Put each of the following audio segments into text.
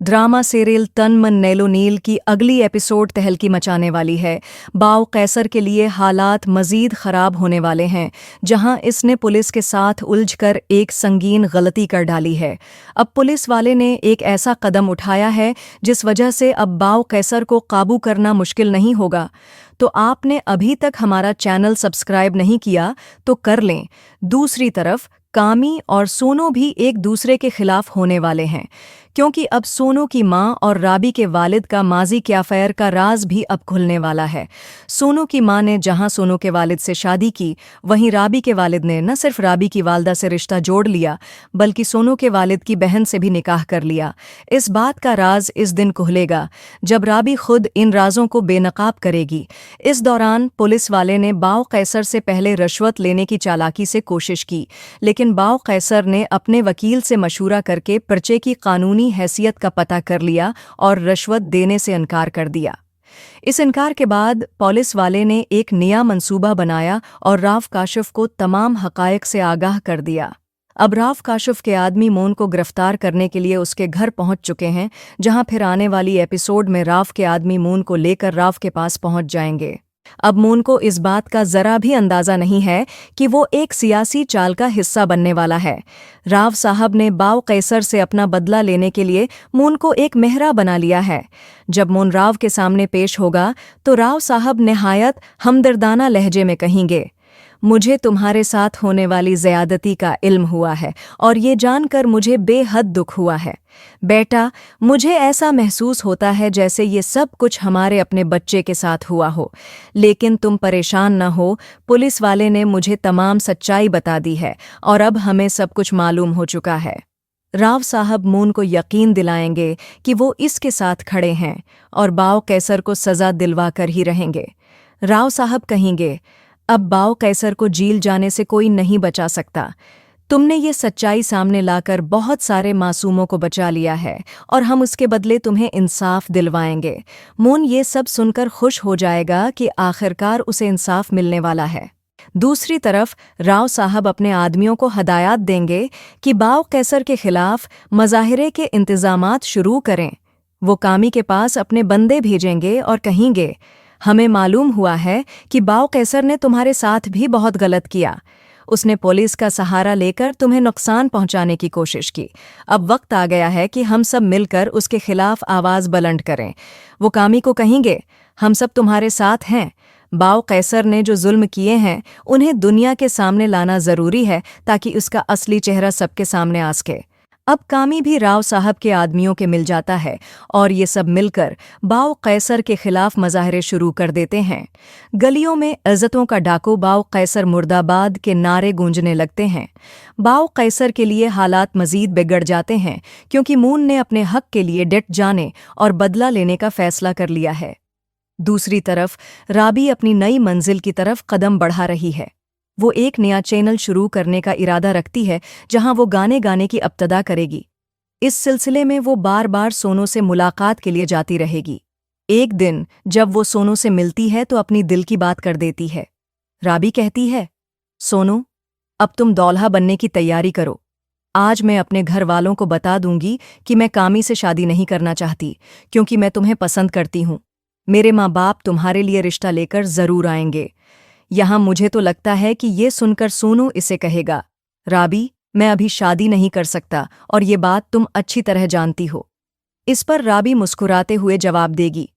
Drama serial तन मन नैलो नील की अगली एपिसोड तहलकी मचाने वाली है। बाव कैसर के लिए हालात मजीद खराब होने वाले हैं, जहां इसने पुलिस के साथ उलझकर एक संगीन गलती कर डाली है। अब पुलिस वाले ने एक ऐसा कदम उठाया है जिस वजह से अब बाव कैसर को काबू करना मुश्किल नहीं होगा। तो आपने अभी तक हमारा चैनल सब्सक्राइब नहीं किया तो कर लें। दूसरी तरफ कामी और सोनू भी एक दूसरे के खिलाफ होने वाले हैं, क्योंकि अब सोनू की मां और राबी के वालिद का माजी के अफेयर का राज भी अब खुलने वाला है। सोनू की मां ने जहां सोनू के वालिद से शादी की, वहीं राबी के वालिद ने न सिर्फ राबी की वालदा से रिश्ता जोड़ लिया, बल्कि सोनू के वालिद की बहन से भी निकाह कर लिया। इस बात का राज इस दिन खुलेगा जब राबी खुद इन राजों को बेनकाब करेगी। इस दौरान पुलिस वाले ने बाव कैसर से पहले रिश्वत लेने की चालाकी से कोशिश की, लेकिन बाव कैसर ने अपने वकील से मशूरा करके पर्चे की कानूनी हैसियत का पता कर लिया और रिश्वत देने से इनकार कर दिया। इस इनकार के बाद पुलिस वाले ने एक नया मंसूबा बनाया और राव काशिफ को तमाम हकायक से आगाह कर दिया। अब राव काशिफ के आदमी मोन को गिरफ्तार करने के लिए उसके घर पहुंच चुके हैं, जहां फिर आने वाली एपिसोड में राव के आदमी मोन को लेकर राव के पास पहुंच जाएंगे। अब मोन को इस बात का जरा भी अंदाजा नहीं है कि वो एक सियासी चाल का हिस्सा बनने वाला है। राव साहब ने बाव कैसर से अपना बदला लेने के लिए मोन को एक मेहरा बना लिया है। जब मोन राव के सामने पेश होगा तो राव साहब निहायत हमदर्दाना लहजे में कहेंगे, मुझे तुम्हारे साथ होने वाली ज़्यादती का इल्म हुआ है और ये जानकर मुझे बेहद दुख हुआ है। बेटा, मुझे ऐसा महसूस होता है जैसे ये सब कुछ हमारे अपने बच्चे के साथ हुआ हो। लेकिन तुम परेशान न हो, पुलिस वाले ने मुझे तमाम सच्चाई बता दी है और अब हमें सब कुछ मालूम हो चुका है। राव साहब मोन को यकीन दिलाएंगे कि वो इसके साथ खड़े हैं और बाव कैसर को सज़ा दिलवा कर ही रहेंगे। राव साहब कहेंगे, अब बाव कैसर को जेल जाने से कोई नहीं बचा सकता। तुमने ये सच्चाई सामने लाकर बहुत सारे मासूमों को बचा लिया है और हम उसके बदले तुम्हें इंसाफ दिलवाएंगे। मोन ये सब सुनकर खुश हो जाएगा कि आखिरकार उसे इंसाफ मिलने वाला है। दूसरी तरफ राव साहब अपने आदमियों को हदायत देंगे कि बाव कैसर के खिलाफ मज़ाहिरे के इंतज़ामात शुरू करें। वो कामी के पास अपने बंदे भेजेंगे और कहेंगे, हमें मालूम हुआ है कि बाव कैसर ने तुम्हारे साथ भी बहुत गलत किया। उसने पुलिस का सहारा लेकर तुम्हें नुकसान पहुंचाने की कोशिश की। अब वक्त आ गया है कि हम सब मिलकर उसके खिलाफ आवाज़ बुलंद करें। वो कामी को कहेंगे, हम सब तुम्हारे साथ हैं। बाव कैसर ने जो जुल्म किए हैं उन्हें दुनिया के सामने लाना ज़रूरी है ताकि उसका असली चेहरा सबके सामने आ सके। अब कामी भी राव साहब के आदमियों के मिल जाता है और ये सब मिलकर बाव कैसर के खिलाफ मज़ाहरे शुरू कर देते हैं। गलियों में इज़्ज़तों का डाको बाव कैसर मुर्दाबाद के नारे गूंजने लगते हैं। बाव कैसर के लिए हालात मज़ीद बिगड़ जाते हैं, क्योंकि मून ने अपने हक के लिए डट जाने और बदला लेने का फैसला कर लिया है। दूसरी तरफ राबी अपनी नई मंजिल की तरफ कदम बढ़ा रही है। वो एक नया चैनल शुरू करने का इरादा रखती है, जहां वो गाने की इब्तिदा करेगी। इस सिलसिले में वो बार बार सोनू से मुलाकात के लिए जाती रहेगी। एक दिन जब वो सोनू से मिलती है तो अपनी दिल की बात कर देती है। राबी कहती है, सोनू, अब तुम दौल्हा बनने की तैयारी करो। आज मैं अपने घर वालों को बता दूंगी कि मैं कामी से शादी नहीं करना चाहती, क्योंकि मैं तुम्हें पसंद करती हूँ। मेरे माँ बाप तुम्हारे लिए रिश्ता लेकर ज़रूर आएंगे। यहाँ मुझे तो लगता है कि ये सुनकर सोनू इसे कहेगा, राबी, मैं अभी शादी नहीं कर सकता और ये बात तुम अच्छी तरह जानती हो। इस पर राबी मुस्कुराते हुए जवाब देगी,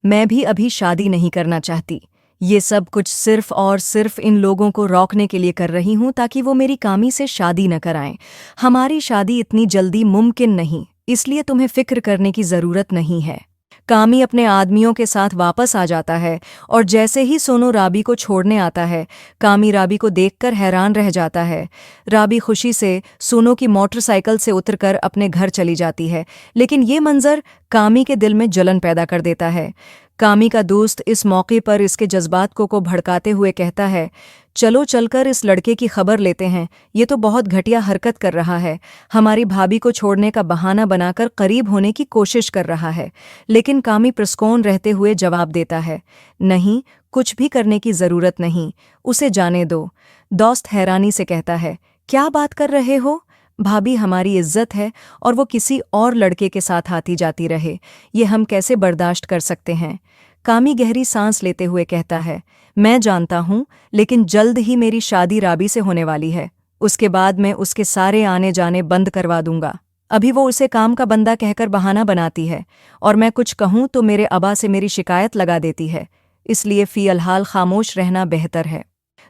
मैं भी अभी शादी नहीं करना चाहती। ये सब कुछ सिर्फ और सिर्फ इन लोगों को रोकने के लिए कर रही हूँ ताकि वो मेरी कामी से शादी न कराएं। हमारी शादी इतनी जल्दी मुमकिन नहीं, इसलिए तुम्हें फिक्र करने की ज़रूरत नहीं है। कामी अपने आदमियों के साथ वापस आ जाता है और जैसे ही सोनू राबी को छोड़ने आता है, कामी राबी को देखकर हैरान रह जाता है। राबी खुशी से सोनू की मोटरसाइकिल से उतरकर अपने घर चली जाती है, लेकिन ये मंजर कामी के दिल में जलन पैदा कर देता है। कामी का दोस्त इस मौके पर इसके जज्बात को भड़काते हुए कहता है, चलो चलकर इस लड़के की खबर लेते हैं, ये तो बहुत घटिया हरकत कर रहा है। हमारी भाभी को छोड़ने का बहाना बनाकर करीब होने की कोशिश कर रहा है। लेकिन कामी प्रस्कौन रहते हुए जवाब देता है, नहीं, कुछ भी करने की ज़रूरत नहीं, उसे जाने दो। दोस्त हैरानी से कहता है, क्या बात कर रहे हो? भाभी हमारी इज्जत है और वो किसी और लड़के के साथ आती जाती रहे, ये हम कैसे बर्दाश्त कर सकते हैं। कामी गहरी सांस लेते हुए कहता है, मैं जानता हूँ, लेकिन जल्द ही मेरी शादी राबी से होने वाली है। उसके बाद मैं उसके सारे आने जाने बंद करवा दूंगा। अभी वो उसे काम का बंदा कहकर बहाना बनाती है और मैं कुछ कहूँ तो मेरे अबा से मेरी शिकायत लगा देती है, इसलिए फ़िलहाल खामोश रहना बेहतर है।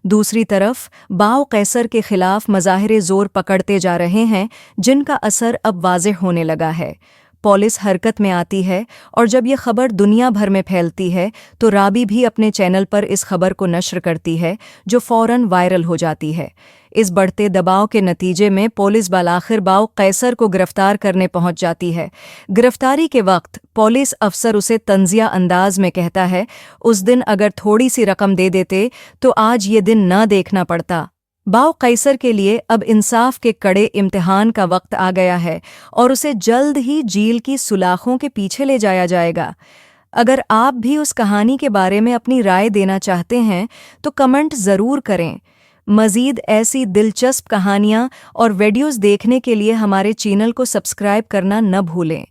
दूसरी तरफ बाव कैसर के खिलाफ मज़ाहिरे ज़ोर पकड़ते जा रहे हैं, जिनका असर अब वाज़ेह होने लगा है। पुलिस हरकत में आती है और जब ये खबर दुनिया भर में फैलती है तो राबी भी अपने चैनल पर इस खबर को नश्र करती है, जो फ़ौरन वायरल हो जाती है। इस बढ़ते दबाव के नतीजे में पुलिस बालाखिर बाव कैसर को गिरफ्तार करने पहुंच जाती है। गिरफ्तारी के वक्त पुलिस अफसर उसे तंजिया अंदाज में कहता है, उस दिन अगर थोड़ी सी रकम दे देते तो आज ये दिन न देखना पड़ता। बाव कैसर के लिए अब इंसाफ के कड़े इम्तिहान का वक्त आ गया है और उसे जल्द ही जेल की सुलाखों के पीछे ले जाया जाएगा। अगर आप भी उस कहानी के बारे में अपनी राय देना चाहते हैं तो कमेंट ज़रूर करें। मज़ीद ऐसी दिलचस्प कहानियाँ और वीडियोज़ देखने के लिए हमारे चैनल को सब्सक्राइब करना न भूलें।